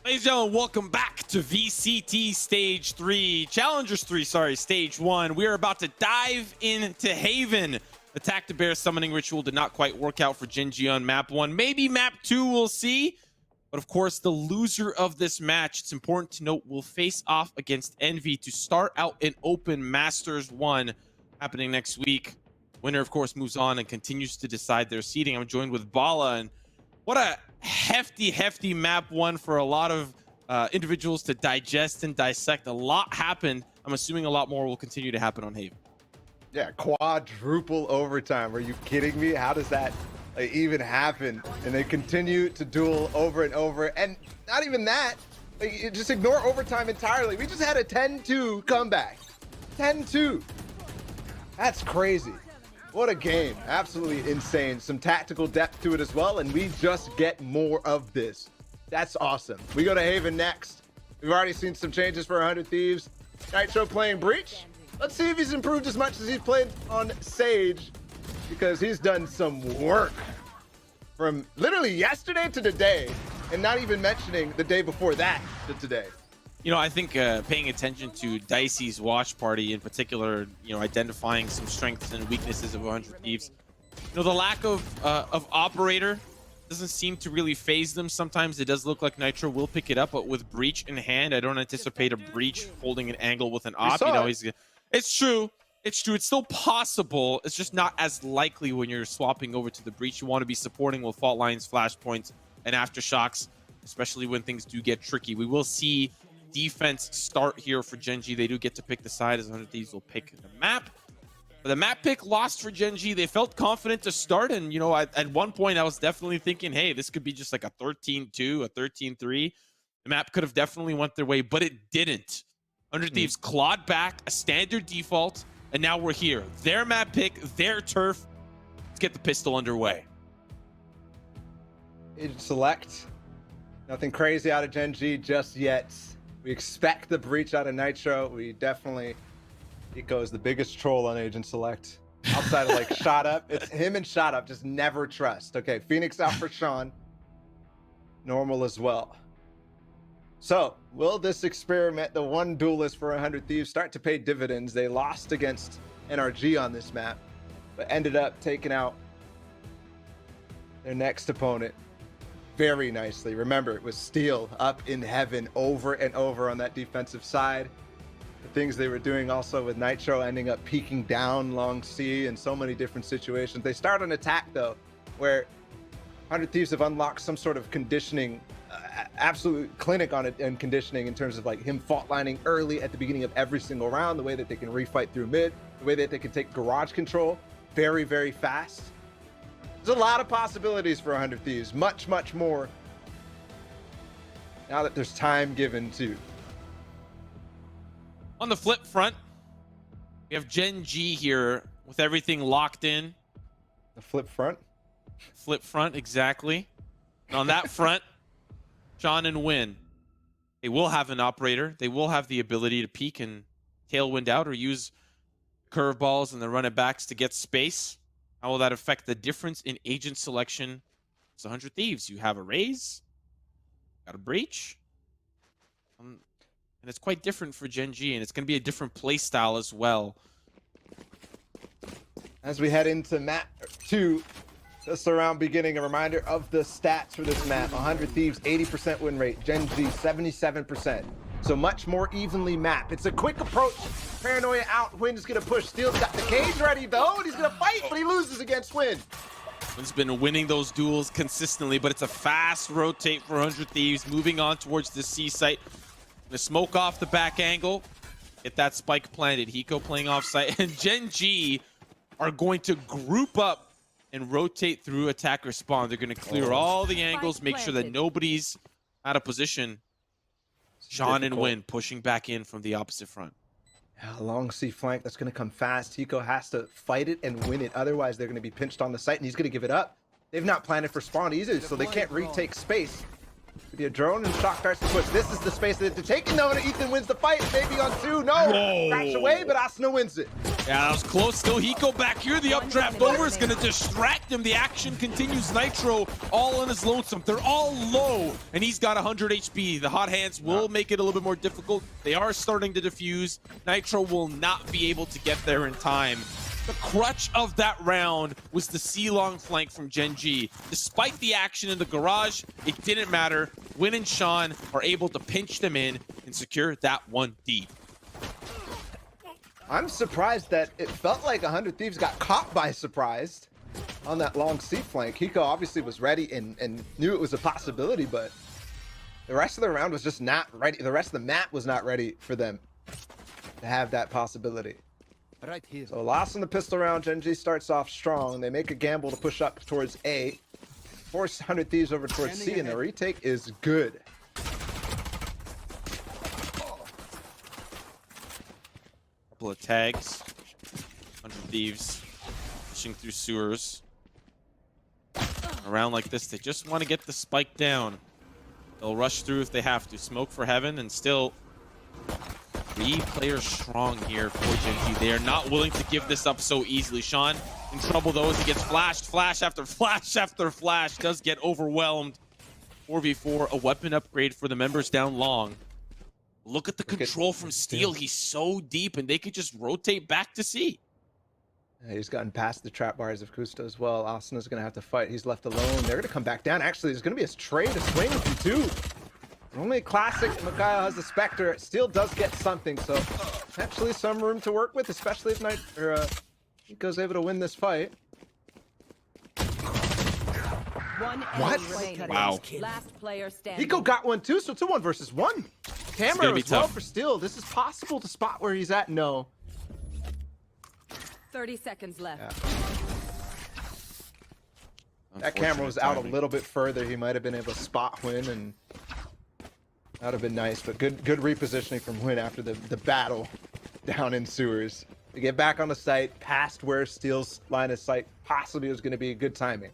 Ladies and gentlemen, welcome back to VCT Stage 3, Challengers 3, sorry, Stage 1. We are about to dive into Haven. Attack the Bear summoning ritual did not quite work out for Gen.G on map 1. Maybe map 2, we'll see. But of course, the loser of this match, it's important to note, will face off against Envy to start out an open Masters 1 happening next week. Winner, of course, moves on and continues to decide their seeding. I'm joined with Bala, and what a hefty map 1 for a lot of individuals to digest and dissect. A lot happened. I'm assuming a lot more will continue to happen on Haven. Yeah, quadruple overtime. Are you kidding me? How does that even happen? And they continue to duel over and over. And not even that, like, just ignore overtime entirely. We just had a 10-2 comeback. 10-2. That's crazy. What a game. Absolutely insane. Some tactical depth to it as well, and we just get more of this. That's awesome. We go to Haven next. We've already seen some changes for 100 Thieves. Nitro playing Breach. Let's see if he's improved as much as he's played on Sage, because he's done some work from literally yesterday to today, and not even mentioning the day before that to today. You know, I think paying attention to Dicey's watch party in particular, you know, identifying some strengths and weaknesses of 100 Thieves. You know, the lack of operator doesn't seem to really phase them. Sometimes it does look like Nitro will pick it up, but with Breach in hand, I don't anticipate a Breach holding an angle with an op. You know, it's true. It's true. It's still possible. It's just not as likely when you're swapping over to the Breach. You want to be supporting with fault lines, flashpoints, and aftershocks, especially when things do get tricky. We will see defense start here for Gen.G. They do get to pick the side, as 100 Thieves will pick the map. But the map pick lost for Gen.G. They felt confident to start, and you know, at one point I was definitely thinking, hey, this could be just like a 13-2, a 13-3. The map could have definitely went their way, but it didn't. 100 Thieves clawed back a standard default, and now we're here. Their map pick, their turf. Let's get the pistol underway. Agent select. Nothing crazy out of Gen.G just yet. We expect the Breach out of Nitro. We definitely, Eco is the biggest troll on Agent Select. Outside of like Shot Up, it's him and Shot Up, just never trust. Okay, Phoenix out for Sean. Normal as well. So, will this experiment, the one duelist for 100 Thieves, start to pay dividends? They lost against NRG on this map, but ended up taking out their next opponent very nicely. Remember, it was Steel up in heaven over and over on that defensive side. The things they were doing also with Nitro ending up peeking down long C in so many different situations. They start an attack though, where 100 Thieves have unlocked some sort of conditioning, absolute clinic on it and conditioning in terms of like him fault lining early at the beginning of every single round, the way that they can refight through mid, the way that they can take garage control very fast. There's a lot of possibilities for 100 Thieves, much more now that there's time given to. On the flip front, we have Gen.G here with everything locked in. The flip front? Flip front, exactly. And on that front, Sean and Win. They will have an operator. They will have the ability to peek and tailwind out or use curveballs and the run it backs to get space. How will that affect the difference in agent selection? It's 100 Thieves. You have a Raze, got a Breach, and it's quite different for Gen.G, and it's going to be a different play style as well. As we head into map 2, just around beginning, a reminder of the stats for this map. 100 Thieves, 80% win rate. Gen.G, 77%. So much more evenly mapped. It's a quick approach. Paranoia out. Win is going to push. Steel's got the cage ready, though, and he's going to fight, but he loses against Win. Win's been winning those duels consistently, but it's a fast rotate for 100 Thieves, moving on towards the C site. Gonna smoke off the back angle, get that spike planted. Hiko playing off site, and Gen.G are going to group up and rotate through attacker spawn. They're going to clear all the angles, make sure that nobody's out of position. Sean and Win pushing back in from the opposite front. Yeah, long C flank, that's going to come fast. Hiko has to fight it and win it. Otherwise, they're going to be pinched on the site, and he's going to give it up. They've not planted for spawn either, so they can't retake space. Be a drone and shock darts to push. This is the space that they're taking though, and Ethan wins the fight. Maybe on 2. No, Whoa. crash away, but Asuna wins it. Yeah, that was close. Still, Hiko back here. The updraft over is going to distract him. The action continues. Nitro all on his lonesome. They're all low, and he's got 100 HP. The hot hands will make it a little bit more difficult. They are starting to defuse. Nitro will not be able to get there in time. The crutch of that round was the C-long flank from Gen.G. Despite the action in the garage, it didn't matter. Win and Sean are able to pinch them in and secure that 1D. I'm surprised that it felt like 100 Thieves got caught by surprise on that long C flank. Hiko obviously was ready and knew it was a possibility, but the rest of the round was just not ready. The rest of the map was not ready for them to have that possibility. Right here. So lost in the pistol round, Gen.G starts off strong. They make a gamble to push up towards A, force 100 Thieves over towards C, and the retake is good. Couple of tags. 100 Thieves pushing through sewers. Around like this, they just want to get the spike down. They'll rush through if they have to. Smoke for heaven, and still 3 players strong here for Gen.G. They are not willing to give this up so easily. Sean in trouble though as he gets flashed. Flash after flash after flash. Does get overwhelmed. 4v4, a weapon upgrade for the members down long. Look at the control from Steel. He's so deep, and they could just rotate back to C. Yeah, he's gotten past the trap bars of Kusta as well. Asuna's going to have to fight. He's left alone. They're going to come back down. Actually, there's going to be a trade to swing with him too. Only classic Mikhail has the Spectre. Steel does get something, so actually some room to work with, especially if Hiko's able to win this fight. What? Wow. Last player standing. Hiko got one too, so it's a 1 versus 1. Camera be as well tough. for Steel. This is possible to spot where he's at. No. 30 seconds left. Yeah. That camera was out a little bit further. He might have been able to spot Huynh, and that would have been nice. But good repositioning from Huynh after the battle down in sewers. To get back on the site, past where Steel's line of sight possibly was going to be good timing.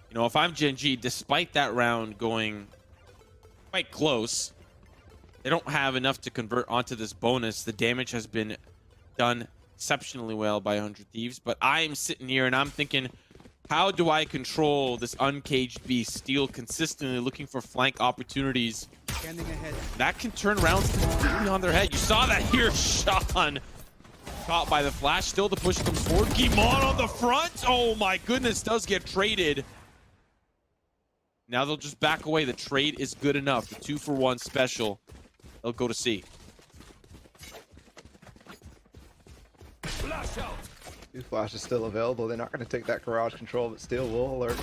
You know, if I'm Gen.G, despite that round going quite close, they don't have enough to convert onto this bonus. The damage has been done exceptionally well by 100 Thieves, but I'm sitting here and I'm thinking, how do I control this uncaged beast? Steel consistently looking for flank opportunities. Scanning ahead. That can turn rounds completely on their head. You saw that here, Sean. Caught by the flash. Still the push comes forward. Gimon on the front. Oh my goodness, does get traded. Now they'll just back away. The trade is good enough. The 2-for-1 special. They'll go to C. Flash out. Flash is still available. They're not going to take that garage control, but Steel will alert.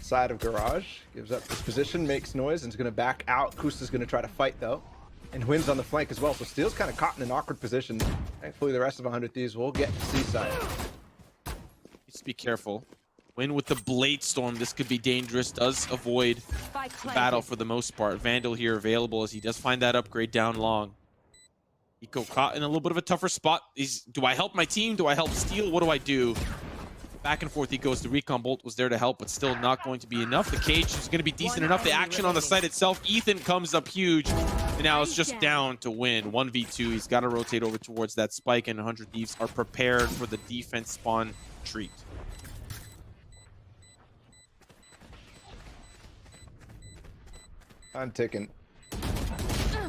Side of garage. Gives up his position, makes noise, and is going to back out. Kusta's going to try to fight, though. And Huynn's on the flank as well, so Steel's kind of caught in an awkward position. Thankfully, the rest of 100 Thieves will get to C side. Needs to be careful. Huynh with the Blade Storm. This could be dangerous. Does avoid the battle for the most part. Vandal here available as he does find that upgrade down long. Hiko caught in a little bit of a tougher spot. Do I help my team? Do I help Steel? What do I do? Back and forth he goes. The recon bolt was there to help, but still not going to be enough. The cage is going to be decent enough. The action on the site itself. Ethan comes up huge. And now it's just down to win. 1v2. He's got to rotate over towards that spike, and 100 Thieves are prepared for the defense spawn treat. I'm ticking.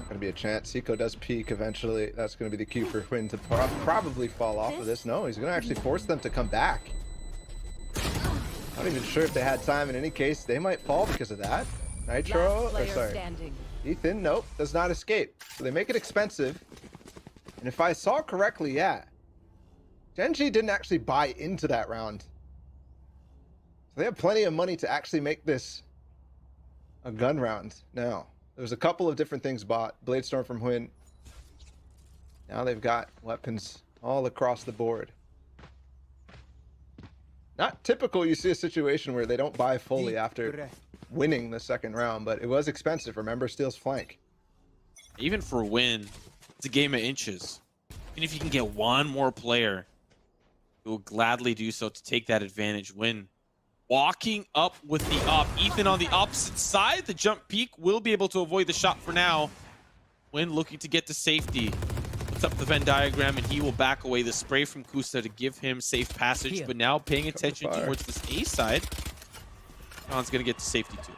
Gonna be a chance. Hiko does peek eventually. That's gonna be the cue for Huynh to probably fall off of this. No, he's gonna actually force them to come back. Not even sure if they had time in any case. They might fall because of that. Nitro, or sorry. Ethan, nope, does not escape. So they make it expensive. And if I saw correctly, yeah. Gen.G didn't actually buy into that round. So they have plenty of money to actually make this a gun round now. There was a couple of different things bought. Blade Storm from Huynh. Now they've got weapons all across the board. Not typical you see a situation where they don't buy fully after winning the second round, but it was expensive. Remember Steel's flank. Even for win, it's a game of inches. Even if you can get one more player, who will gladly do so to take that advantage. Win walking up with the op. Ethan on the opposite side. The jump peak will be able to avoid the shot for now. When looking to get to safety. Puts up the Venn diagram and he will back away the spray from Kusta to give him safe passage. But now paying attention towards this A side. Sean's going to get to safety too.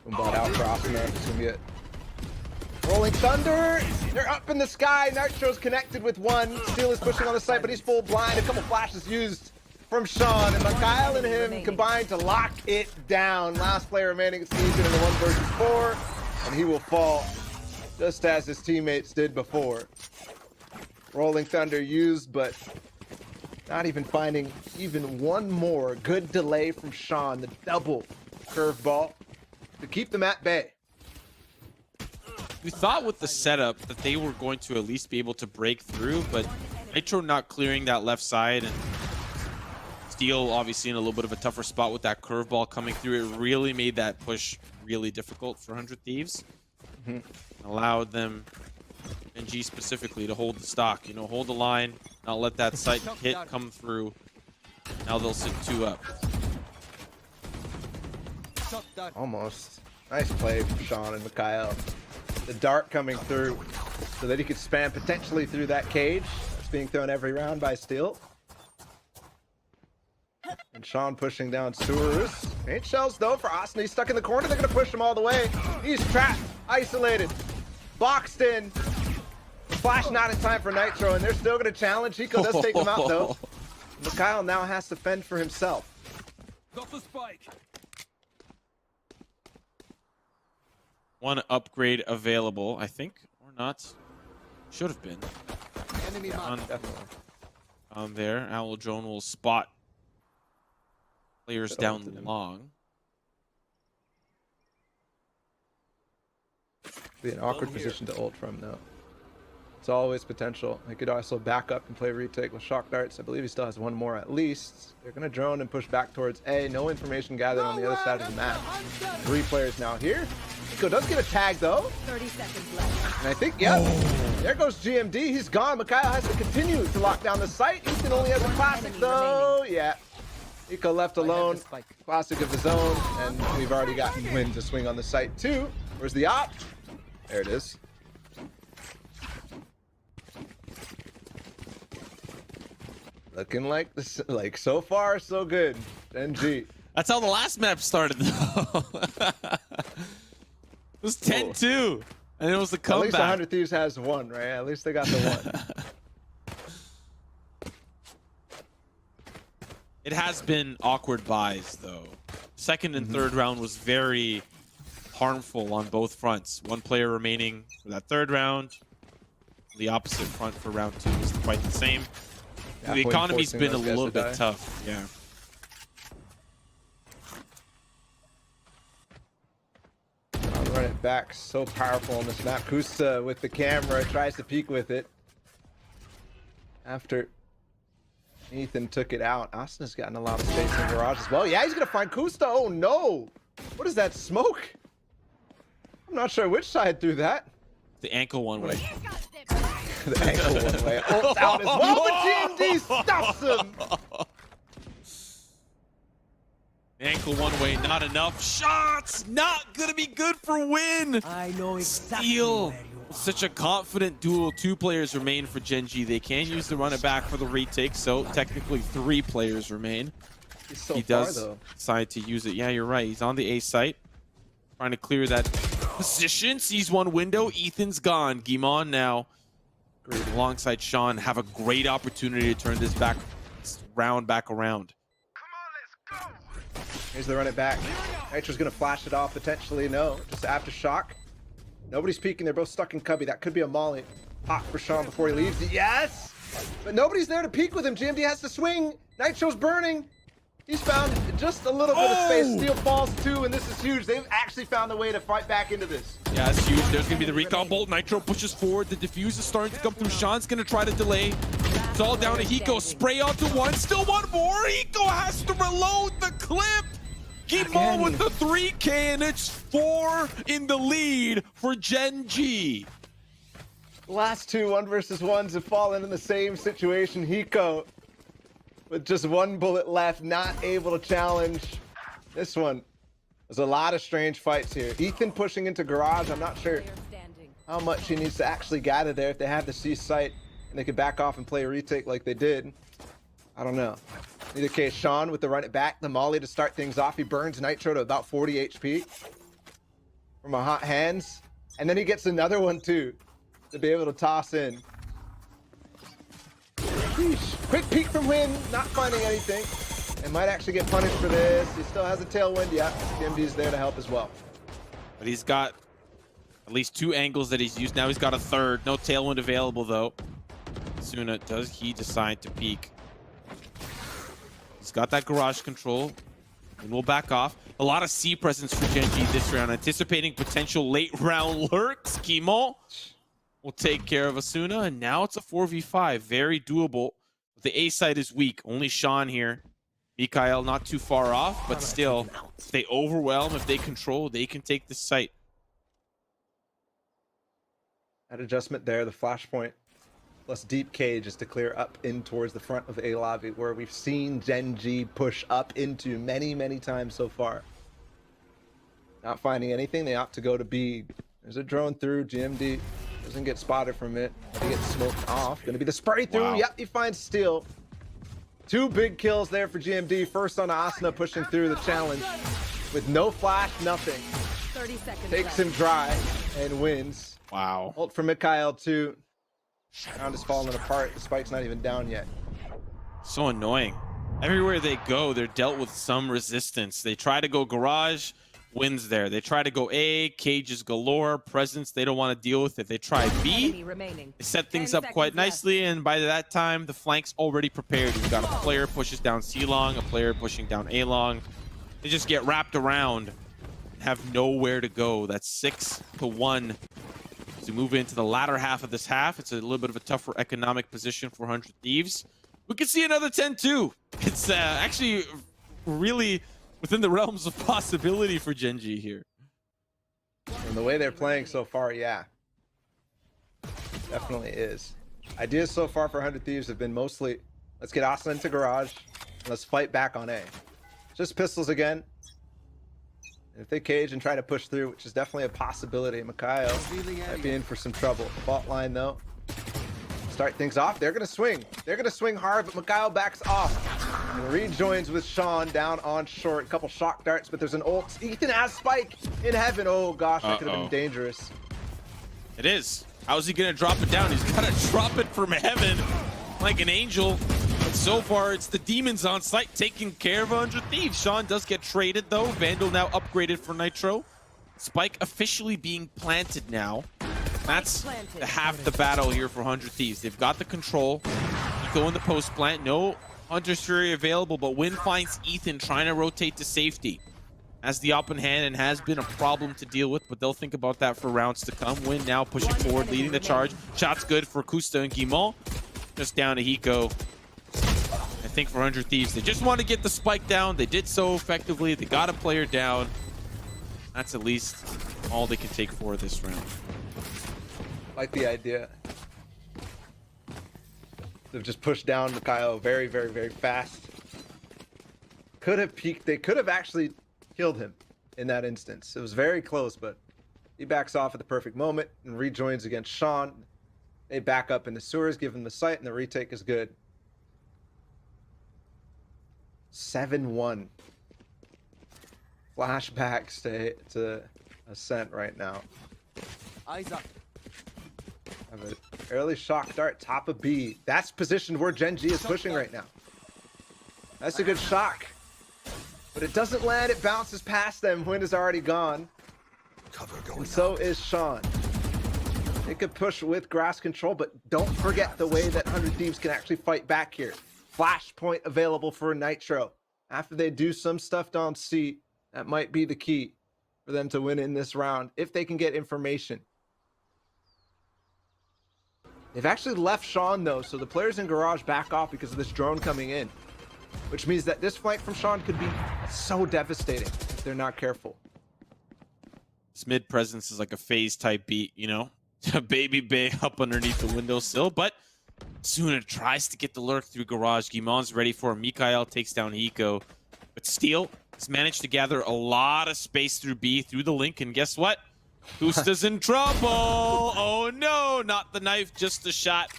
Bought out for Asuna. It's gonna be it. Rolling Thunder. They're up in the sky. Nitro's connected with one. Steel is pushing on the site, but he's full blind. A couple flashes used from Sean, and Mikhail and him combined to lock it down. Last player remaining is Ethan in the 1 versus 4, and he will fall just as his teammates did before. Rolling Thunder used, but not even finding even one more. Good delay from Sean. The double curveball to keep them at bay. We thought with the setup that they were going to at least be able to break through, but Nitro not clearing that left side and Steel obviously in a little bit of a tougher spot with that curveball coming through. It really made that push really difficult for 100 Thieves. Allowed them, Gen.G specifically, to hold the stock. You know, hold the line, not let that site hit come through. Now they'll sit 2 up. Almost. Nice play from Sean and Mikhail. The dart coming through so that he could spam potentially through that cage. That's being thrown every round by Steel. And Sean pushing down Sewers. Ain't shells though for Asuna. He's stuck in the corner. They're going to push him all the way. He's trapped, isolated, boxed in. The flash not in time for Nitro, and they're still going to challenge. Hiko does take them out though. Mikhail now has to fend for himself. Got the spike. One upgrade available, I think, or not. Should have been. Enemy mark. On there, Owl Drone will spot players down long. Be an awkward position to ult from though. It's always potential. He could also back up and play retake with shock darts. I believe he still has one more at least. They're gonna drone and push back towards A. No information gathered on the other side of the map. 3 players now here. Hiko does get a tag though. 30 seconds left. And I think, yeah, there goes GMD. He's gone. Mikhail has to continue to lock down the site. Ethan only has a classic though. Yeah. Hiko left alone. Classic of his own. And we've already gotten wind to swing on the site too. Where's the op? There it is. Looking like this, like so far so good. Gen.G. That's how the last map started though. It was 10-2, and it was the comeback. At least 100 Thieves has one, right? At least they got the one. It has been awkward buys though. Second and third round was very harmful on both fronts. One player remaining for that third round. The opposite front for round 2 is quite the same. Yeah, the economy's been a little bit tough. Yeah. I'll run it back. So powerful on this map. Kusta with the camera tries to peek with it. After Ethan took it out, Asuna's gotten a lot of space in the garage as well. Yeah, he's gonna find Kusta. Oh no! What is that smoke? I'm not sure which side threw that. The ankle one way. The ankle one way. Ults out as well, but GEN.G stops him. Ankle one way, not enough. Shots, not gonna be good for win. I know exactly Steel. where you are. Such a confident duel. 2 players remain for Gen.G. They can use the run it back for the retake, so technically 3 players remain. He's so He far, does though. decide to use it. Yeah, you're right. He's on the A site, trying to clear that position. Sees one window. Ethan's gone. Gimon now, alongside Sean, have a great opportunity to turn this round back around. Here's the run it back. Nitro's gonna flash it off potentially. No, just aftershock. Nobody's peeking. They're both stuck in cubby. That could be a molly. Pop for Sean before he leaves. Yes! But nobody's there to peek with him. GMD has to swing. Nitro's burning. He's found just a little bit of space. Steel falls too, and this is huge. They've actually found a way to fight back into this. Yeah, it's huge. There's going to be the recall bolt. Nitro pushes forward. The diffuse is starting to come through. Sean's going to try to delay. It's all down to Hiko. Spray onto one. Still one more. Hiko has to reload the clip. Gimon with the 3K, and it's 4 in the lead for Gen.G. Last 2 1 versus 1s have fallen in the same situation. Hiko with just one bullet left, not able to challenge. This one. There's a lot of strange fights here. Ethan pushing into garage. I'm not sure Player standing. how much he needs to actually gather there. If they have the C site and they could back off and play a retake like they did, I don't know. In either case, Sean with the run it back, the molly to start things off. He burns Nitro to about 40 HP from a hot hands. And then he gets another one too to be able to toss in. Sheesh. Quick peek from Win, not finding anything. And might actually get punished for this. He still has a tailwind. Yeah, GEN.G is there to help as well. But he's got at least 2 angles that he's used. Now he's got a third. No tailwind available though. Suna, does he decide to peek? He's got that garage control. And we'll back off. A lot of C presence for GEN.G this round. Anticipating potential late round lurks. Kimo will take care of Asuna. And now it's a 4v5. Very doable. The A side is weak. Only Sean here. Mikael not too far off, but still, if they overwhelm, if they control, they can take this site. That adjustment there, the flashpoint plus deep cage is to clear up in towards the front of A lobby, where we've seen GEN.G push up into many times so far. Not finding anything, they opt to go to B. There's a drone through. GMD doesn't get spotted from it. He gets smoked off. Gonna be the spray through. Wow. Yep, he finds Steel. 2 big kills there for GMD. First on Asuna, pushing through the challenge with no flash, nothing. 30 seconds Takes left. him dry and wins. Wow. Ult for Mikael too. Round is falling apart. The spike's not even down yet. So annoying. Everywhere they go, they're dealt with some resistance. They try to go garage, wins there. They try to go A, cages galore, presence, they don't want to deal with it. They try B, Enemy remaining. they set things 10 up quite seconds left. nicely, and by that time, the flank's already prepared. You've got a player pushes down C long, a player pushing down A long. They just get wrapped around and have nowhere to go. That's 6-1. To move into the latter half of this half, it's a little bit of a tougher economic position for 100 Thieves. We could see another 10-2. It's actually really within the realms of possibility for GEN.G here. And the way they're playing so far, yeah. Definitely is. Ideas so far for 100 Thieves have been mostly, let's get Asuna into garage, and let's fight back on A. Just pistols again. And if they cage and try to push through, which is definitely a possibility, Mikael might be in for some trouble. Fault line though. Start things off. They're gonna swing. They're gonna swing hard, but Mikael backs off and rejoins with Sean down on short. A couple shock darts, but there's an ult. Ethan has spike in heaven. Oh gosh, that could have been dangerous. It is. How's he gonna drop it down? He's gotta drop it from heaven like an angel. But so far, it's the demons on site taking care of 100 Thieves. Sean does get traded though. Vandal now upgraded for Nitro. Spike officially being planted now. That's half the battle here for 100 Thieves. They've got the control. Go in the post plant. No Hunter's Fury available, but Win finds Ethan trying to rotate to safety. Has the up in hand and has been a problem to deal with, but they'll think about that for rounds to come. Win now pushing forward, leading the charge. Shot's good for Kusta and Guimont. Just down to Hiko. I think for 100 Thieves, they just want to get the spike down. They did so effectively. They got a player down. That's at least all they can take for this round. Like the idea. They've just pushed down Mikael very fast. Could have peeked. They could have actually killed him in that instance. It was very close, but he backs off at the perfect moment and rejoins against Sean. They back up in the sewers, give him the sight, and the retake is good. 7-1. Flashbacks to Ascent right now. Eyes up. Have an early shock dart, top of B. That's positioned where GEN.G is pushing right now. That's a good shock. But it doesn't land, it bounces past them. Win is already gone. And so is Sean. They could push with grass control, but don't forget the way that 100 Thieves can actually fight back here. Flashpoint available for Nitro. After they do some stuff down C, that might be the key for them to win in this round, if they can get information. They've actually left Sean though, so the players in garage back off because of this drone coming in, which means that this flank from Sean could be so devastating if they're not careful. This mid presence is like a phase type beat, you know? A baby bay up underneath the windowsill, but Suna tries to get the lurk through Garage. Gimon's ready for him. Mikael takes down Hiko. But Steel has managed to gather a lot of space through B, through the link. And guess what? Kusta's in trouble. Oh no, not the knife, just the shot.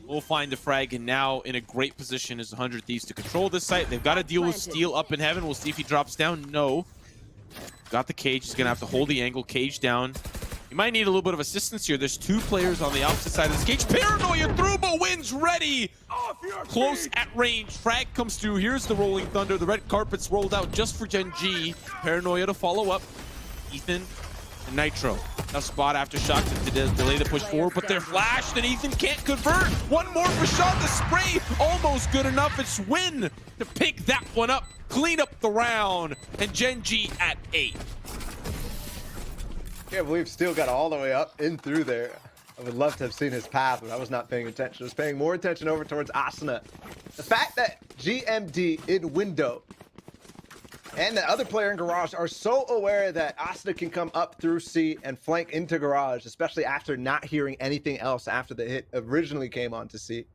We'll find the frag, and now in a great position is 100 Thieves to control this site. They've got to deal with Steel up in heaven. We'll see if he drops down. No. Got the cage. He's going to have to hold the angle. Cage down. You might need a little bit of assistance here. There's two players on the opposite side of this cage. Paranoia through, but wins ready. Close at range. Frag comes through. Here's the Rolling Thunder. The red carpet's rolled out just for Gen.G. Paranoia to follow up. Ethan and Nitro. Tough spot after shot to delay the push forward, but they're flashed and Ethan can't convert. One more for Sean. The spray almost good enough. It's Win to pick that one up, clean up the round, and Gen.G at 8. Can't believe Steel got all the way up and through there. I would love to have seen his path, but I was not paying attention. I was paying more attention over towards Asuna. The fact that GMD in window and the other player in Garage are so aware that Asuna can come up through C and flank into Garage, especially after not hearing anything else after the hit originally came onto C.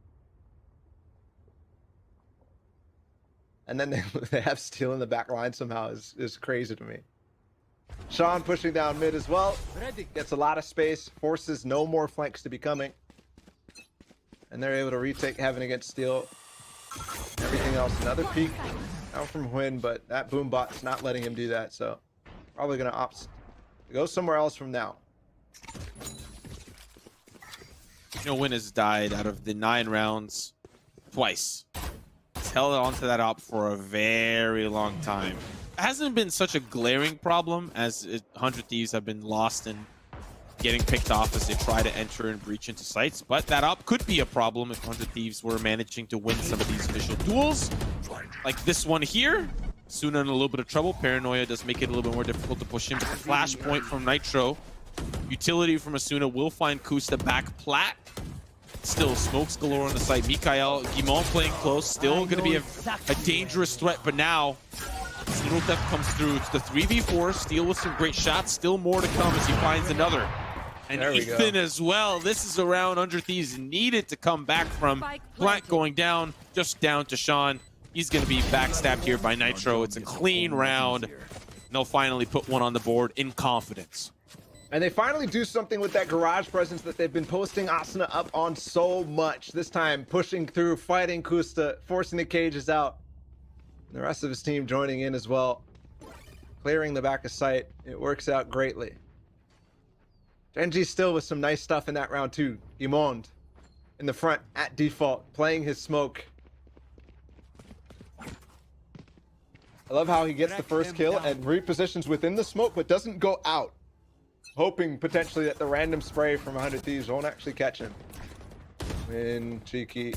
And then they have Steel in the back line somehow is crazy to me. Sean pushing down mid as well. Gets a lot of space, forces no more flanks to be coming. And they're able to retake heaven against Steel. Everything else, another peek out from Win, but that Boombot's not letting him do that, so probably gonna opt to go somewhere else from now. You know, Win has died out of the 9 rounds twice. He's held on to that op for a very long time. It hasn't been such a glaring problem as 100 Thieves have been lost and getting picked off as they try to enter and breach into sites, but that op could be a problem if 100 Thieves were managing to win some of these initial duels. Like this one here. Suna in a little bit of trouble. Paranoia does make it a little bit more difficult to push him. But the flash point from Nitro. Utility from Asuna will find Kusta back plat. Still smokes galore on the site. Mikael, Gimon playing close. Still going to be a dangerous threat, but now little theft comes through. It's the 3v4. Steel with some great shots. Still more to come as he finds another. And Ethan as well. This is a round 100 Thieves needed to come back from. Plant going down, just down to Sean. He's going to be backstabbed here by Nitro. It's a clean round. And they'll finally put one on the board in confidence. And they finally do something with that Garage presence that they've been posting Asuna up on so much. This time pushing through, fighting Kusta, forcing the cages out. And the rest of his team joining in as well. Clearing the back of sight. It works out greatly. Gen.G still with some nice stuff in that round too. Imond in the front at default, playing his smoke. I love how he gets the first kill and repositions within the smoke, but doesn't go out. Hoping potentially that the random spray from 100 Thieves won't actually catch him. Win, cheeky.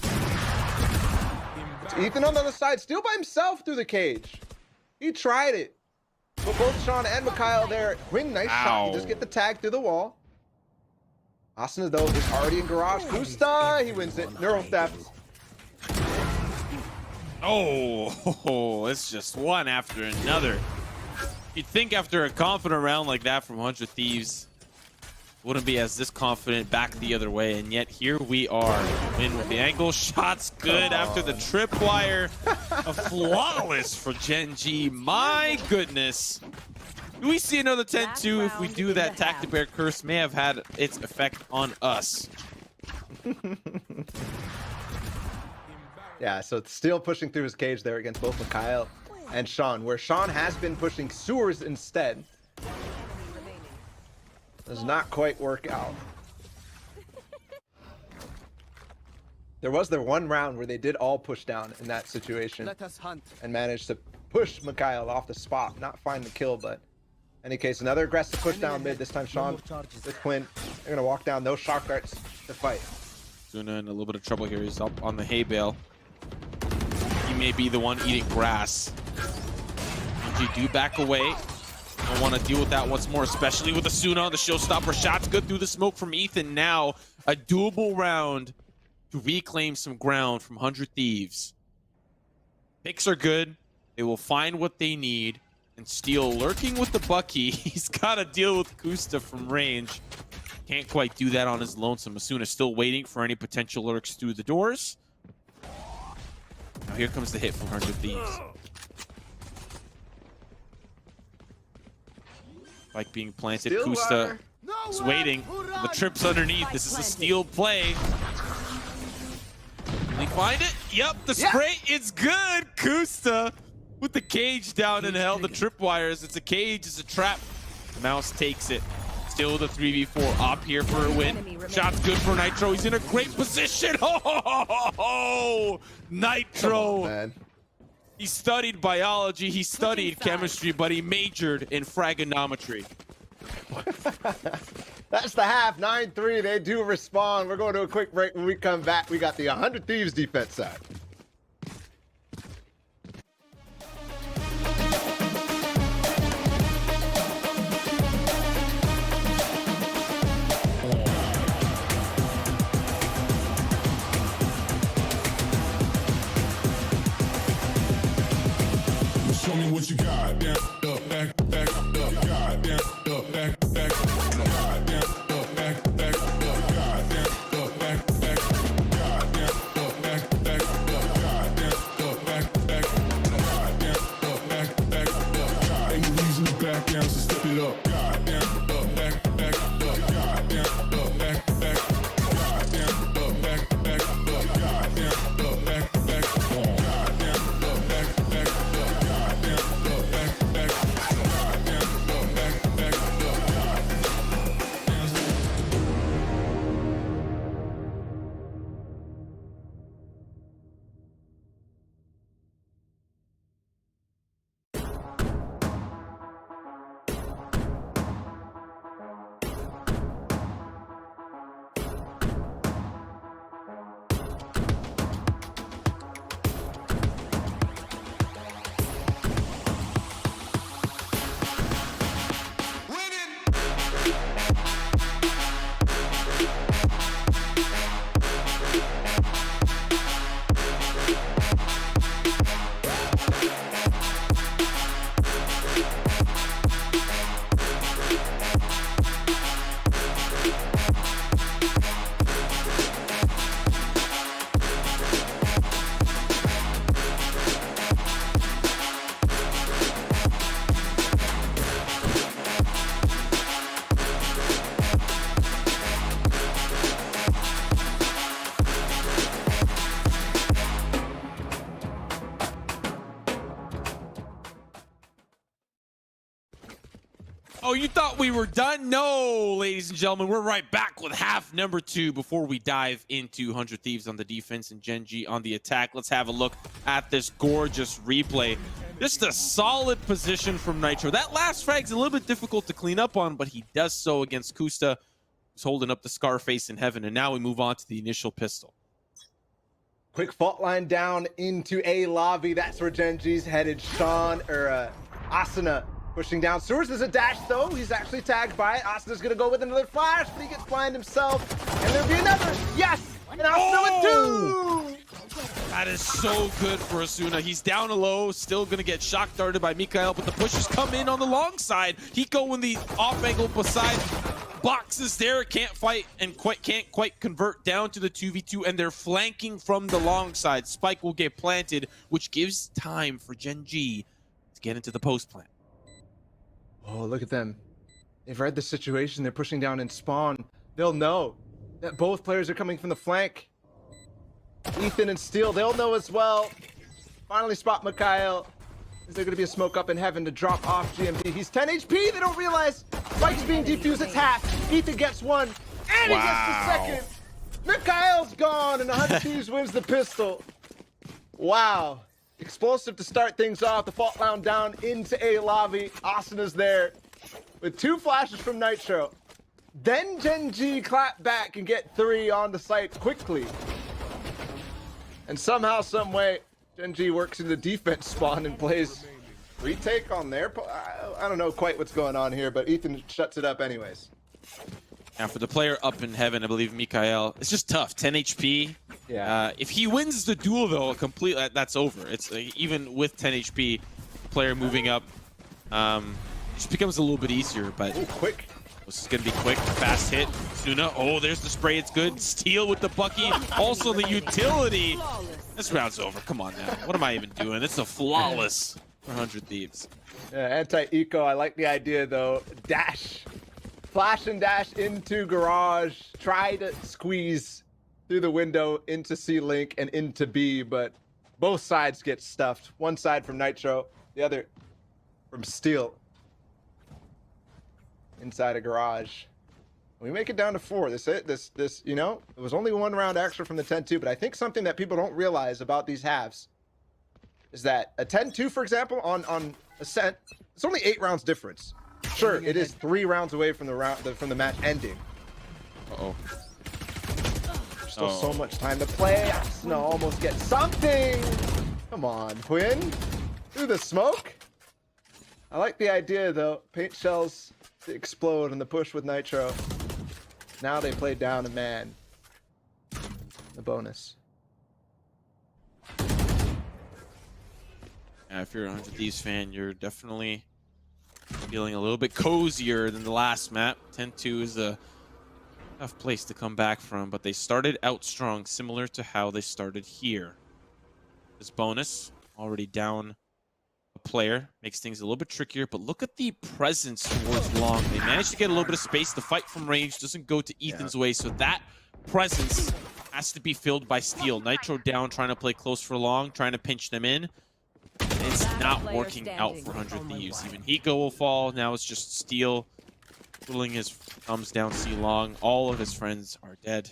It's Ethan on the other side, still by himself through the cage. He tried it. But both Sean and Mikael there. Win, nice shot. He just get the tag through the wall. Asuna though is already in Garage. Kusta, he wins it. Neural theft. Oh, it's just one after another. You'd think after a confident round like that from 100 Thieves, wouldn't be as this confident back the other way, and yet here we are. Win with the angle, shots good after the tripwire. A flawless for Gen.G. My goodness. Do we see another 10-2? If we do that, Tactic Bear Curse may have had its effect on us. Yeah, so it's still pushing through his cage there against both Mikael and Sean, where Sean has been pushing sewers instead. Does not quite work out. There was their one round where they did all push down in that situation and managed to push Mikael off the spot, not find the kill, but in any case, another aggressive push down mid. This time Sean with Quinn. They're gonna walk down, no shock darts to fight. Suna in a little bit of trouble here. He's up on the hay bale. He may be the one eating grass. Gen.G do back away. Don't want to deal with that once more, especially with the Suna on the showstopper. Shots good through the smoke from Ethan. Now a doable round to reclaim some ground from 100 Thieves. Picks are good. They will find what they need. And Steel lurking with the Bucky. He's got to deal with Kusta from range. Can't quite do that on his lonesome. Asuna still waiting for any potential lurks through the doors. Now here comes the hit from 100 Thieves. Like being planted. Still Kusta are. is waiting. The trip's underneath. This is a steal play. Can he find it? Yep, the spray is good. Kusta with the cage down and held the tripwires. It's a cage, it's a trap. Mouse takes it. Still the 3v4 up here for a win. Shot's good for Nitro. He's in a great position. Oh, Nitro. Man. He studied biology, he studied chemistry, but he majored in fragonometry. That's the half. 9-3. They do respond. We're going to a quick break. When we come back, we got the 100 Thieves defense side. Show me what you got. Down, up, back, up, got down, up, back, got down, up, back, up, got down, up, back, got down, up, got down, up, back, got ain't no reason to back down, so step it up. Got down, up, back, got down, up, back, got down, up, back, got down, up, Oh, you thought we were done? No, ladies and gentlemen, we're right back with half number 2 before we dive into 100 Thieves on the defense and Gen.G on the attack. Let's have a look at this gorgeous replay. Just a solid position from Nitro. That last frag's a little bit difficult to clean up on, but he does so against Kusta, who's holding up the Scarface in heaven. And now we move on to the initial pistol. Quick fault line down into A lobby. That's where Gen.G's headed. Asuna pushing down. Sewers is a dash though. He's actually tagged by it. Asuna's gonna go with another flash, but he gets blind himself. And there'll be another. Yes! And Asuna with 2! That is so good for Asuna. He's down a low, still gonna get shock darted by Mikael, but the pushes come in on the long side. Hiko in the off angle beside. Boxes there, can't fight and can't quite convert down to the 2v2, and they're flanking from the long side. Spike will get planted, which gives time for Gen.G to get into the post plant. Oh, look at them. They've read the situation. They're pushing down in spawn. They'll know that both players are coming from the flank. Ethan and Steel, they'll know as well. Finally spot Mikael. Is there going to be a smoke up in heaven to drop off GMD? He's 10 HP. They don't realize. Spike's being defused. It's half. Ethan gets 1. And he gets the second. Mikael's gone. And 100 Thieves wins the pistol. Wow. Explosive to start things off. The fault line down into A lobby. Asuna's there with 2 flashes from Nitro. Then Gen.G clap back and get 3 on the site quickly. And somehow, some way, Gen.G works in the defense spawn and plays retake on their. I don't know quite what's going on here, but Ethan shuts it up anyways. Now for the player up in heaven, I believe Mikael, it's just tough. 10 HP. Yeah. If he wins the duel though, completely, that's over. It's even with 10 HP, the player moving up just becomes a little bit easier. But Ooh, quick This is gonna be quick, fast hit. Suna, oh, there's the spray, it's good. Steal with the Bucky, also the utility. This round's over, come on now. What am I even doing? This is a flawless 100 Thieves. Yeah, anti-eco, I like the idea though. Dash, flash and dash into garage. Try to squeeze through the window into C-Link and into B, but both sides get stuffed. One side from Nitro, the other from Steel. Inside a garage. We make it down to 4. This, you know, it was only 1 round extra from the 10-2, but I think something that people don't realize about these halves is that a 10-2, for example, on Ascent, it's only 8 rounds difference. Sure, it is 3 rounds away from the match ending. Uh-oh. There's still so much time to play. Asuna almost gets something. Come on, Quinn. Through the smoke. I like the idea though. Paint shells to explode in the push with Nitro. Now they play down a man. The bonus. Yeah, if you're a 100 Thieves fan, you're definitely feeling a little bit cozier than the last map. 10-2 is a tough place to come back from, but they started out strong, similar to how they started here. This bonus, already down a player, makes things a little bit trickier, but look at the presence towards long. They managed to get a little bit of space. The fight from range doesn't go to Ethan's way, so that presence has to be filled by Steel. Nitro down, trying to play close for long, trying to pinch them in. It's not working out for 100 Thieves. Even Hiko will fall. Now it's just Steel twiddling his thumbs down C long. All of his friends are dead.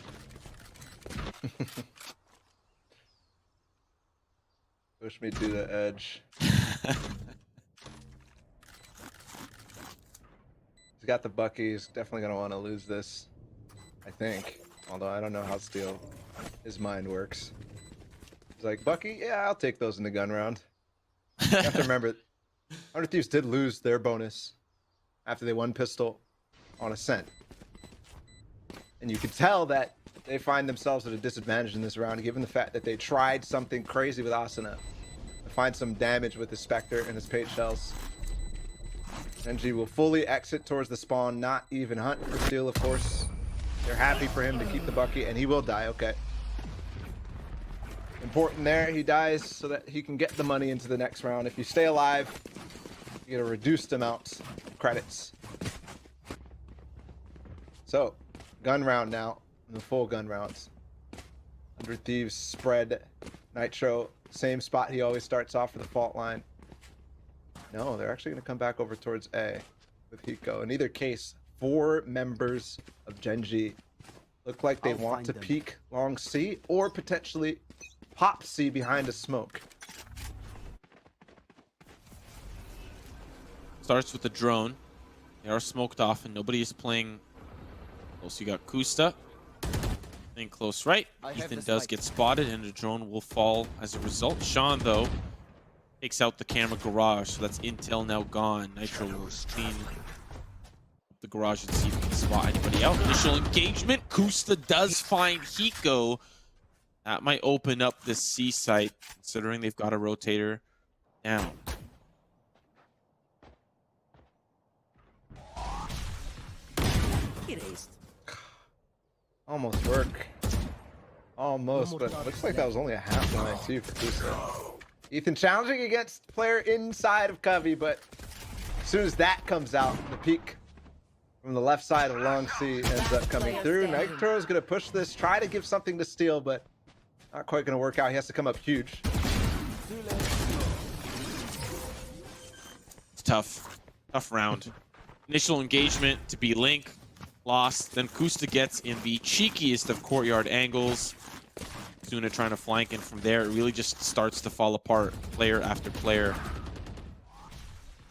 Push me to the edge. He's got the Bucky. He's definitely going to want to lose this, I think. Although I don't know how Steel, his mind works. He's like, Bucky, yeah, I'll take those in the gun round. You have to remember, 100 Thieves did lose their bonus after they won pistol on Ascent. And you can tell that they find themselves at a disadvantage in this round, given the fact that they tried something crazy with Asuna to find some damage with his Spectre and his Page Shells. Gen.G will fully exit towards the spawn, not even hunt for Steel, of course. They're happy for him to keep the Bucky, and he will die, okay. Important there, he dies so that he can get the money into the next round. If you stay alive, you get a reduced amount of credits. So, gun round now, the full gun rounds. 100 Thieves spread Nitro, same spot he always starts off for the fault line. No, they're actually going to come back over towards A with Hiko. In either case, 4 members of Gen.G look like they want to peek long C or potentially pop C behind a smoke. Starts with the drone. They are smoked off and nobody is playing. Also, you got Kusta playing close right. Ethan does get spotted and the drone will fall as a result. Sean, though, takes out the camera garage, so that's intel now gone. Nitro will clean the garage and see if he can spot anybody out. Initial engagement. Kusta does find Hiko. That might open up this C site, considering they've got a rotator down. Almost work. Almost, but looks like that was only a half line too for Kusta. Ethan challenging against player inside of Covey, but as soon as that comes out, the peak from the left side of long C ends up coming through. Nitro is going to push this, try to give something to Steel, but not quite going to work out. He has to come up huge. It's tough. Tough round. Initial engagement to be Link. Lost. Then Kusta gets in the cheekiest of courtyard angles. Suna trying to flank, and from there it really just starts to fall apart player after player.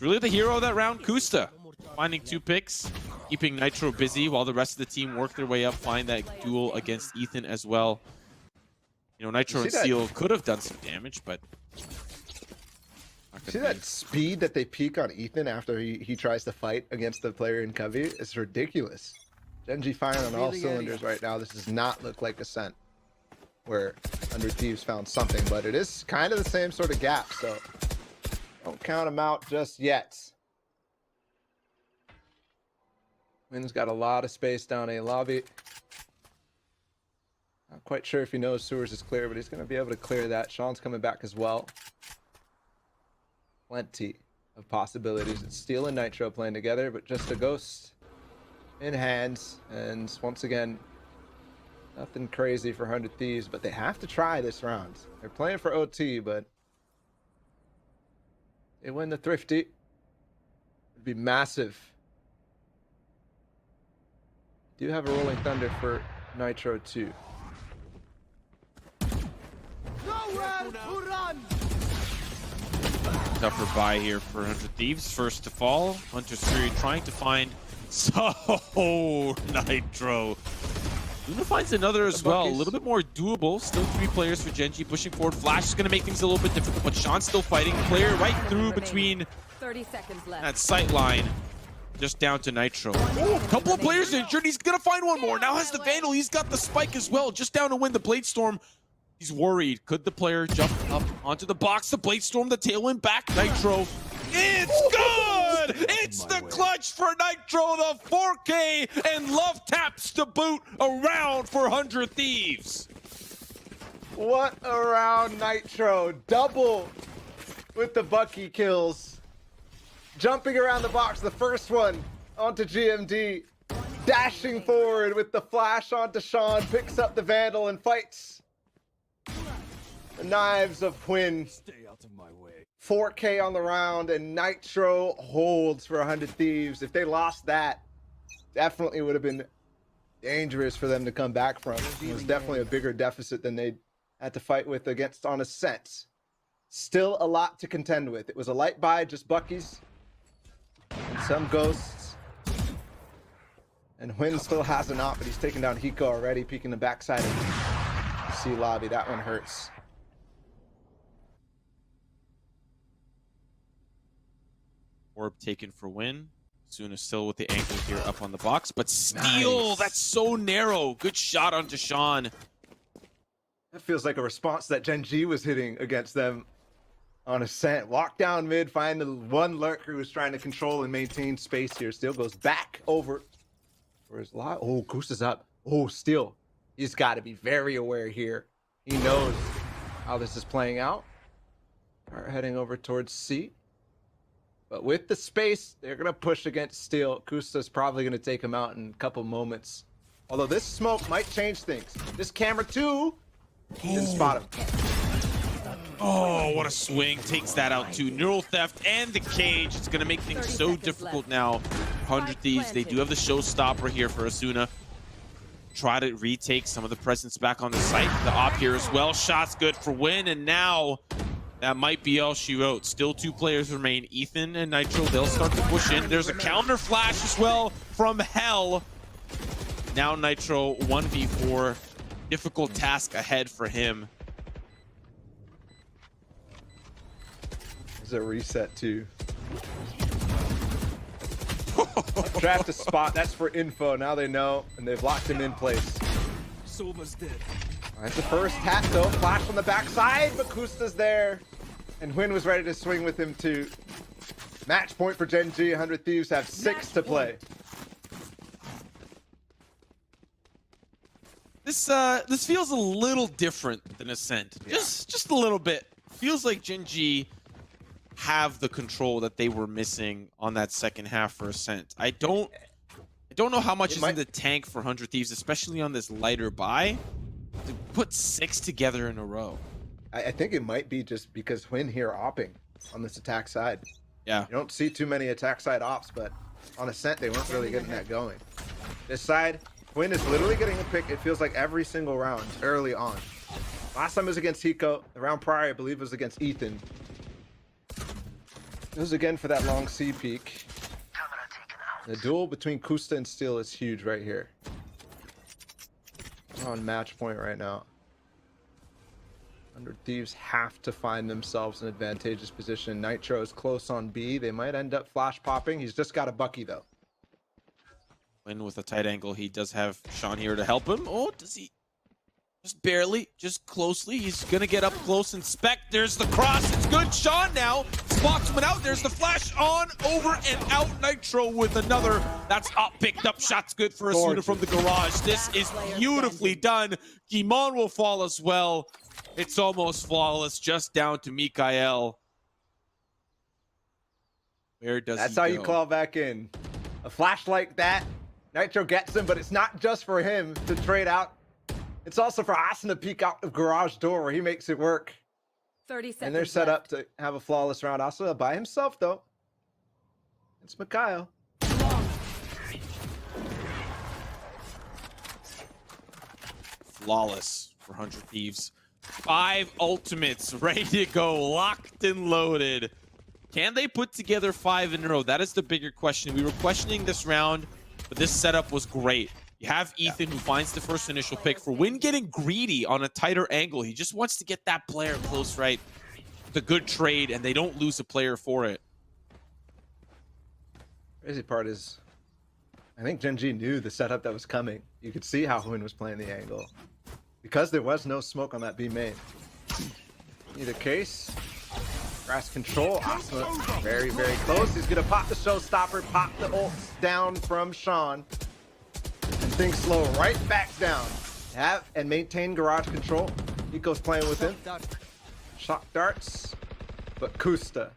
Really the hero of that round, Kusta. Finding 2 picks, keeping Nitro busy while the rest of the team work their way up, find that duel against Ethan as well. You know, Nitro and Steel could have done some damage, but... See that speed that they peak on Ethan after he tries to fight against the player in Covey? It's ridiculous. Gen.G firing on all cylinders right now. This does not look like Ascent, where 100 Thieves found something, but it is kind of the same sort of gap, so don't count them out just yet. Wynn's got a lot of space down A lobby. Not quite sure if he knows sewers is clear, but he's going to be able to clear that. Sean's coming back as well. Plenty of possibilities. It's Steel and Nitro playing together, but just a Ghost in hands. And once again, nothing crazy for 100 Thieves, but they have to try this round. They're playing for OT, but they win the Thrifty. It'd be massive. Do have a Rolling Thunder for Nitro too. Nowhere to run! Tougher buy here for 100 Thieves. First to fall. Hunter's Fury trying to find Nitro. Luna finds another as well. A little bit more doable. Still 3 players for Gen.G pushing forward. Flash is going to make things a little bit difficult, but Sean's still fighting. Player right through between 30 seconds left. that sight line. Just down to Nitro. Oh, a couple of players injured. He's going to find one more. Now has the Vandal. He's got the spike as well. Just down to win the Blade Storm. He's worried. Could the player jump up onto the box? The Blade Storm, the tailwind back. Nitro. It's good! It's the clutch for Nitro. The 4K and love taps to boot around for 100 Thieves. What a round, Nitro. Double with the Bucky kills. Jumping around the box, the first one onto GMD. Dashing forward with the flash onto Sean. Picks up the Vandal and fights. The knives of Quinn. Stay out of my way. 4K on the round, and Nitro holds for 100 Thieves. If they lost that, definitely would have been dangerous for them to come back from. It was definitely a bigger deficit than they had to fight with against on Ascent. Still a lot to contend with. It was a light buy, just Buckies. Some Ghosts. And Huynh still has an op, but he's taking down Hiko already, peeking the backside of C lobby. That one hurts. Orb taken for win. Suna still with the ankle here up on the box, but Steel, Nice. That's so narrow. Good shot onto Sean. That feels like a response that Gen.G was hitting against them on Ascent. Walk down mid, find the one lurker who's trying to control and maintain space here. Steel goes back over for his lot. Oh, Goose is up. Oh, Steel. He's got to be very aware here. He knows how this is playing out. Are heading over towards C. But with the space, they're going to push against Steel. Kusta's probably going to take him out in a couple moments. Although this smoke might change things. This camera too didn't spot him. Oh, what a swing. Takes that out too. Neural Theft and the cage. It's going to make things so difficult now. 100 Thieves, they do have the showstopper here for Asuna. Try to retake some of the presence back on the site. The op here as well. Shot's good for win. And now that might be all she wrote. Still 2 players remain. Ethan and Nitro, they'll start to push in. There's a counter flash as well from Hell. Now Nitro 1v4. Difficult task ahead for him. There's a reset too. Draft a spot. That's for info. Now they know, and they've locked him in place. Sova's dead. That's the first tap though. Flash on the backside, but Kusta's there. And Huynh was ready to swing with him too. Match point for Gen.G. 100 Thieves have 6 to play. This feels a little different than Ascent. Yeah. Just a little bit. Feels like Gen.G have the control that they were missing on that second half for Ascent. I don't know how much is in the tank for 100 Thieves, especially on this lighter buy, to put 6 together in a row. I think it might be just because Huynh here opping on this attack side. Yeah. You don't see too many attack side ops, but on Ascent they weren't really getting that going. This side, Huynh is literally getting a pick, it feels like every single round early on. Last time it was against Hiko. The round prior, I believe, was against Ethan. This is again for that long C peak. The duel between Kusta and Steel is huge right here. We're on match point right now. 100 Thieves have to find themselves in an advantageous position. Nitro is close on B. They might end up flash popping. He's just got a Bucky though. Win with a tight angle. He does have Sean here to help him. Oh, does he? Just barely, just closely. He's gonna get up close and spec. There's the cross. It's good. Sean now spots one out. There's the flash on, over, and out. Nitro with another. That's up, picked up. Shot's good for Asuna from the garage. This is beautifully done. Gimon will fall as well. It's almost flawless, just down to Mikael. Where does That's he how go? you call back in. A flash like that, Nitro gets him, but it's not just for him to trade out. It's also for Asuna to peek out the garage door where he makes it work. 30 seconds And they're set up left. to have a flawless round. Asuna by himself, though. It's Mikael. Flawless for 100 Thieves. 5 ultimates ready to go, locked and loaded. Can they put together 5 in a row? That is the bigger question. We were questioning this round, but this setup was great. You have Ethan who finds the first initial pick. For Win getting greedy on a tighter angle. He just wants to get that player close right. It's a good trade, and they don't lose a player for it. Crazy part is, I think Gen.G knew the setup that was coming. You could see how Huynh was playing the angle. Because there was no smoke on that B main. Either case, grass control. Asuna very, very close. He's gonna pop the showstopper, pop the ults down from Sean. And things slow right back down. Have and maintain garage control. Nico's playing with him. Shock darts, but Kusta.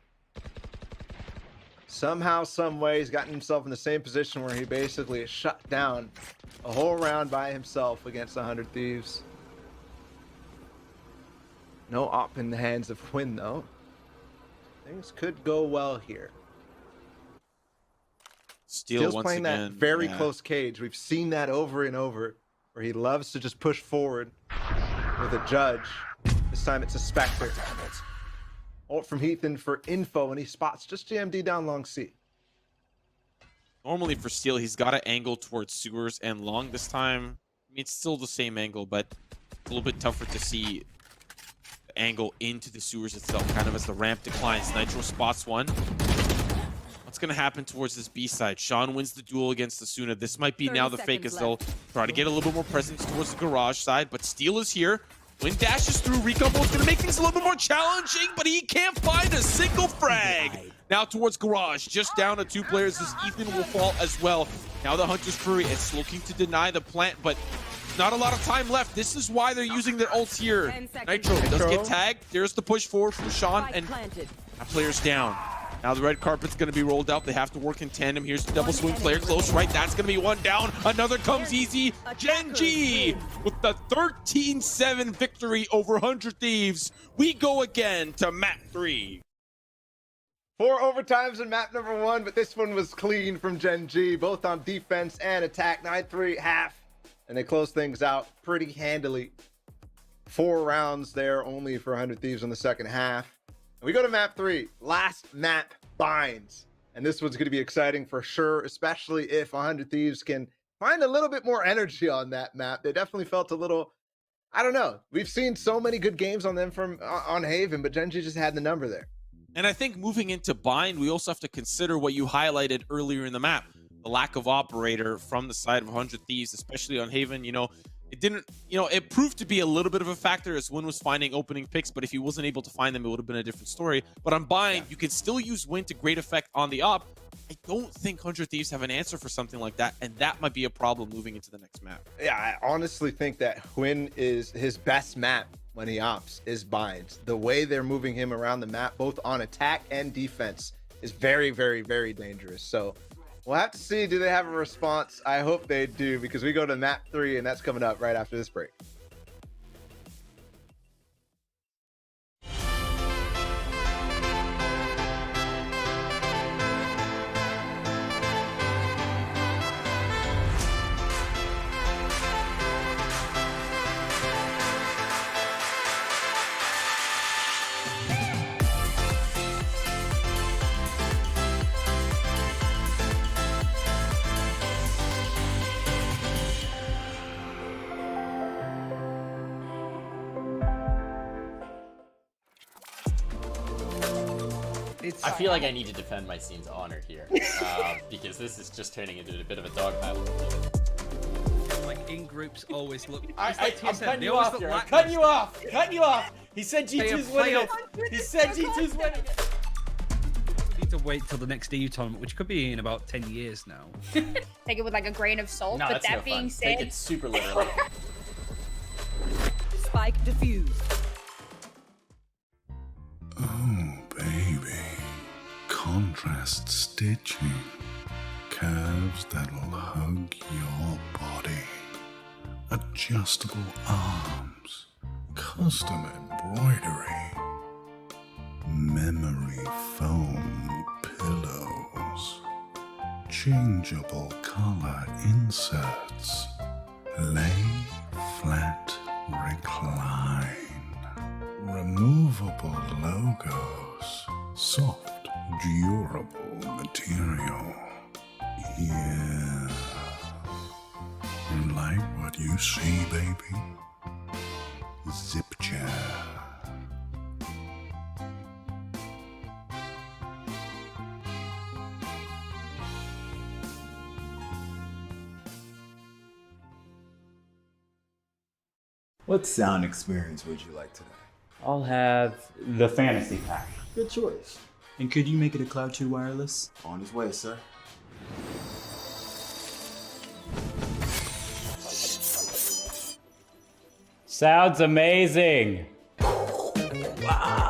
Somehow, some way, he's gotten himself in the same position where he basically is shut down a whole round by himself against 100 Thieves. No op in the hands of Huynh, though. Things could go well here. Steele's once playing again, that very close cage. We've seen that over and over, where he loves to just push forward with a judge. This time it's a Spectre. Ult from Ethan for info, and he spots just GMD down long C. Normally for Steele, he's got to angle towards sewers and long. This time, I mean, it's still the same angle, but a little bit tougher to see the angle into the sewers itself, kind of as the ramp declines. Nitro spots one. What's going to happen towards this B side? Sean wins the duel against Asuna. This might be now the fake as they'll try to get a little bit more presence towards the garage side, but Steele is here. When dashes through, Recombo is going to make things a little bit more challenging, but he can't find a single frag. Now towards garage, just down to 2 players as Ethan will fall as well. Now the Hunter's Fury is looking to deny the plant, but not a lot of time left. This is why they're using their ults here. Nitro does get tagged. There's the push forward from Sean, and that player's down. Now the red carpet's going to be rolled out. They have to work in tandem. Here's the double swing player close right. That's going to be one down. Another comes easy. Gen.G with the 13-7 victory over 100 Thieves. We go again to map 3. 4 overtimes in map number 1, but this one was clean from Gen.G, both on defense and attack. 9-3 half, and they close things out pretty handily. 4 rounds there only for 100 Thieves in the second half. We go to map 3, last map, binds. And this one's going to be exciting for sure, especially if 100 Thieves can find a little bit more energy on that map. They definitely felt a little, I don't know. We've seen so many good games on them from on Haven, but Gen.G just had the number there. And I think moving into bind, we also have to consider what you highlighted earlier in the map. The lack of operator from the side of 100 Thieves, especially on Haven. You know, it didn't, you know, it proved to be a little bit of a factor as Win was finding opening picks, but if he wasn't able to find them, it would have been a different story. But on bind, you can still use Win to great effect on the op. I don't think 100 Thieves have an answer for something like that, and that might be a problem moving into the next map. Yeah, I honestly think that Huynh is his best map when he opts is binds. The way they're moving him around the map, both on attack and defense, is very, very, very dangerous. So we'll have to see, do they have a response? I hope they do, because we go to map 3, and that's coming up right after this break. I feel like I need to defend my scene's honor here, because this is just turning into a bit of a dog battle. Like in groups always look. I'm It's like TSM, cutting they you always off look here. I'm cutting you lackluster. off. Cutting you off. He said G2's winning it. He said G2's winning it. We need to wait till the next EU tournament, which could be in about 10 years now. Take it with like a grain of salt. No, but that's that no being fun. said, Take it super literally. Spike defused. Oh, baby. Contrast stitching. Curves that'll hug your body. Adjustable arms. Custom embroidery. Memory foam pillows. Changeable color inserts. Lay flat, recline. Removable logos. Soft, durable material. Yeah. You like what you see, baby? Zip chair. What sound experience would you like today? I'll have the fantasy pack. Good choice. And could you make it a Cloud 2 wireless? On his way, sir. Sounds amazing. Wow.